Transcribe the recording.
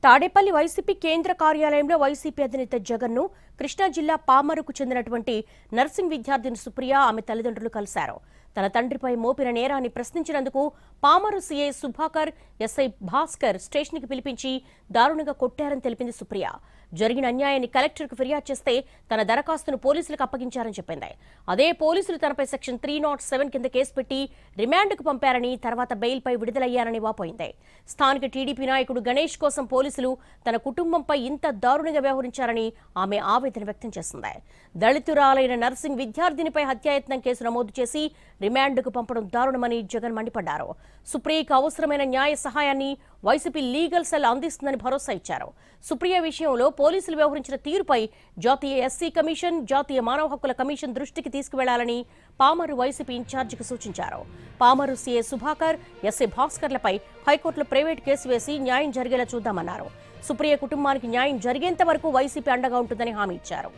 Tadepalli YCP కేంద్ర కార్యాలయంలో YCP అధినేత జగన్ను కృష్ణా జిల్లా పామరుకు చెందినటువంటి నర్సింగ్ విద్యార్థిని సుప్రియ ఆమె తల్లిదండ్రులు కలిశారు. తన తండ్రిపై మోపిన నేరాన్ని ప్రశ్నించినందుకు పామరు సీఐ సుభాకర్, ఎస్ఐ భాస్కర్ స్టేషన్కి పిలిపించి దారుణంగా కొట్టారని తెలిపింది సుప్రియ. జరిగిన అన్యాయాన్ని కలెక్టర్కు ఫిర్యాదు చేస్తే తన దరఖాస్తును పోలీసులకు అప్పగించారని చెప్పింది. అదే పోలీసులు తనపై సెక్షన్ 307 కింద కేసు పెట్టి రిమాండ్కు పంపారని, తర్వాత బెయిల్పై విడుదలయ్యారని వాపోయింది. స్థానిక టీడీపీ నాయకుడు గణేష్ కోసం పోలీసులు తన కుటుంబంపై ఇంత దారుణంగా వ్యవహరించారని ఆమె ఆవేదన వ్యక్తం చేసింది. దళితురాలైన నర్సింగ్ విద్యార్థినిపై హత్యాయత్నం కేసు నమోదు చేసి రిమాండ్కు పంపడం దారుణమని జగన్ మండిపడ్డారు. సుప్రియకు అవసరమైన న్యాయ సహాయాన్ని వైసీపీ లీగల్ సెల్ అందిస్తుందని భరోసా ఇచ్చారు. సుప్రియ విషయంలో పోలీసులు వ్యవహరించిన తీరుపై జాతీయ ఎస్సీ కమిషన్, జాతీయ మానవ హక్కుల కమిషన్ దృష్టికి తీసుకువెళ్లాలని పామరు వైసీపీ ఇన్ఛార్జికి సూచించారు. పామరు సీఏ సుభాకర్, ఎస్ఐ భాస్కర్లపై హైకోర్టులో ప్రైవేట్ కేసు వేసి న్యాయం జరిగేలా చూద్దామన్నారు. సుప్రియ కుటుంబానికి న్యాయం జరిగేంత వరకు వైసీపీ అండగా ఉంటుందని హామీ ఇచ్చారు.